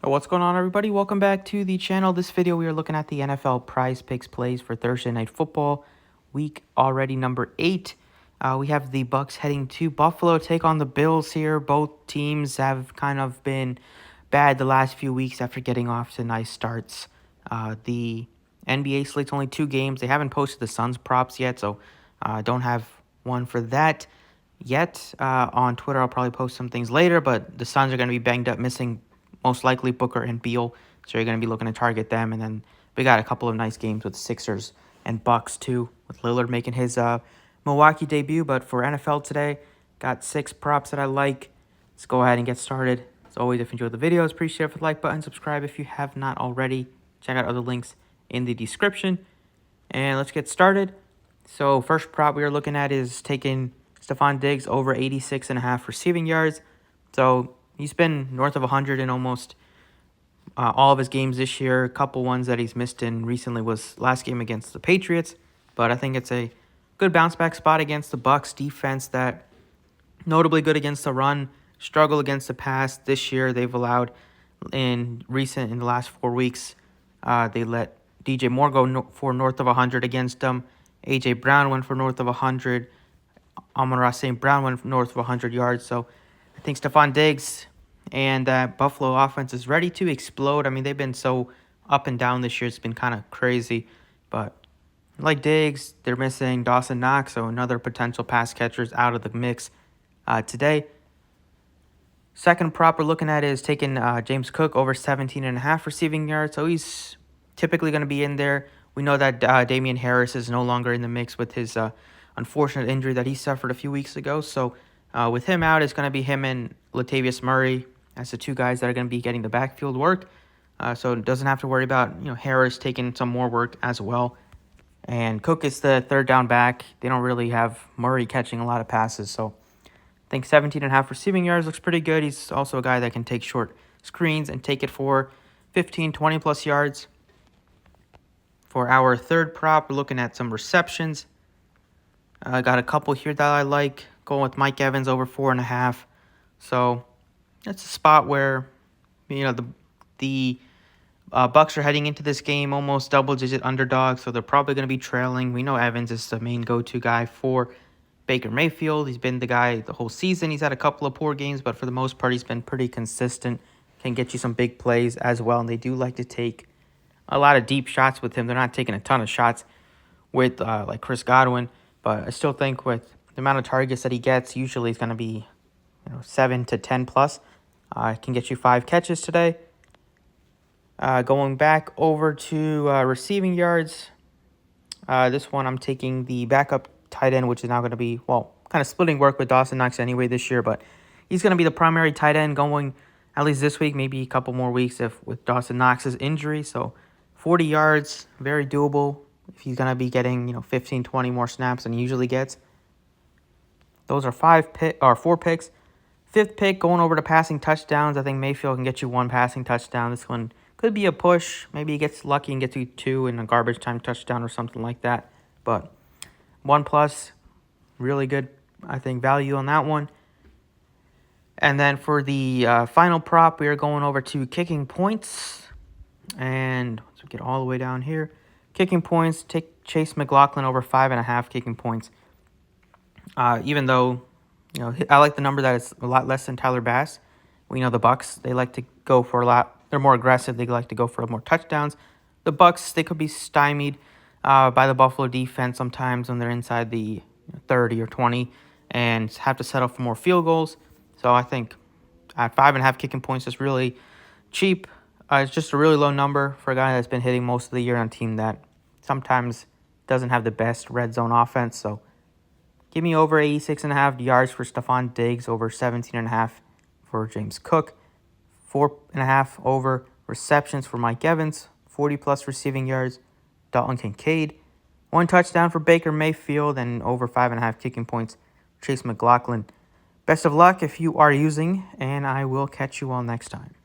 So what's going on, everybody? Welcome back to the channel. This video we are looking at the NFL Prize Picks plays for Thursday Night Football, week already number 8. We have the Bucks heading to Buffalo, take on the Bills here. Both teams have kind of been bad the last few weeks after getting off to nice starts. The NBA slate's only 2 games. They haven't posted the Suns props yet, so don't have one for that yet. On Twitter, I'll probably post some things later, but the Suns are going to be banged up, missing most likely Booker and Beal, so you're going to be looking to target them. And then we got a couple of nice games with Sixers and Bucks too, with Lillard making his Milwaukee debut. But for NFL today, got 6 props that I like. Let's go ahead and get started. As always, if you enjoyed the videos, please share with the like button, subscribe if you have not already. Check out other links in the description. And let's get started. So first prop we are looking at is taking Stephon Diggs over 86.5 receiving yards. So he's been north of 100 in almost all of his games this year. A couple ones that he's missed in recently was last game against the Patriots. But I think it's a good bounce back spot against the Bucks defense that notably good against the run, struggle against the pass. This year they've allowed in the last 4 weeks, they let DJ Moore go for north of 100 against them. A.J. Brown went for north of 100. Amon-Ra St. Brown went for north of 100 yards. So I think Stephon Diggs and that Buffalo offense is ready to explode. I mean, they've been so up and down this year. It's been kind of crazy. But like Diggs, they're missing Dawson Knox, so another potential pass catcher is out of the mix today. Second prop we're looking at is taking James Cook over 17.5 receiving yards. So he's typically going to be in there. We know that Damian Harris is no longer in the mix with his unfortunate injury that he suffered a few weeks ago. So with him out, it's going to be him and Latavius Murray as the 2 guys that are going to be getting the backfield work. So it doesn't have to worry about Harris taking some more work as well. And Cook is the third down back. They don't really have Murray catching a lot of passes. So I think 17.5 receiving yards looks pretty good. He's also a guy that can take short screens and take it for 15, 20-plus yards. For our third prop, we're looking at some receptions. I got a couple here that I like. Going with Mike Evans over 4.5. So that's a spot where the Bucks are heading into this game almost double-digit underdog, so they're probably going to be trailing. We know Evans is the main go-to guy for Baker Mayfield. He's been the guy the whole season. He's had a couple of poor games, but for the most part, he's been pretty consistent. Can get you some big plays as well, and they do like to take a lot of deep shots with him. They're not taking a ton of shots with like Chris Godwin, but I still think with the amount of targets that he gets, usually it's going to be 7 to 10 plus. Can get you 5 catches today. Going back over to receiving yards, this one I'm taking the backup tight end, which is now going to be, kind of splitting work with Dawson Knox anyway this year, but he's going to be the primary tight end going at least this week, maybe a couple more weeks with Dawson Knox's injury. So 40 yards, very doable if he's going to be getting 15, 20 more snaps than he usually gets. Those are 4 picks. Fifth pick, going over to passing touchdowns. I think Mayfield can get you 1 passing touchdown. This one could be a push. Maybe he gets lucky and gets you 2 in a garbage time touchdown or something like that. But 1+, really good, I think, value on that one. And then for the final prop, we are going over to kicking points. And once we get all the way down here, kicking points, take Chase McLaughlin over 5.5 kicking points. Even though, I like the number that is a lot less than Tyler Bass. We know the Bucks, they like to go for a lot. They're more aggressive. They like to go for more touchdowns. The Bucks, they could be stymied by the Buffalo defense sometimes when they're inside the 30 or 20 and have to settle for more field goals. So I think at 5.5 kicking points is really cheap. It's just a really low number for a guy that's been hitting most of the year on a team that sometimes doesn't have the best red zone offense. So give me over 86.5 yards for Stephon Diggs, over 17.5 for James Cook, 4.5 over receptions for Mike Evans, 40+ receiving yards, Dalton Kincaid, 1 touchdown for Baker Mayfield, and over 5.5 kicking points, Chase McLaughlin. Best of luck if you are using, and I will catch you all next time.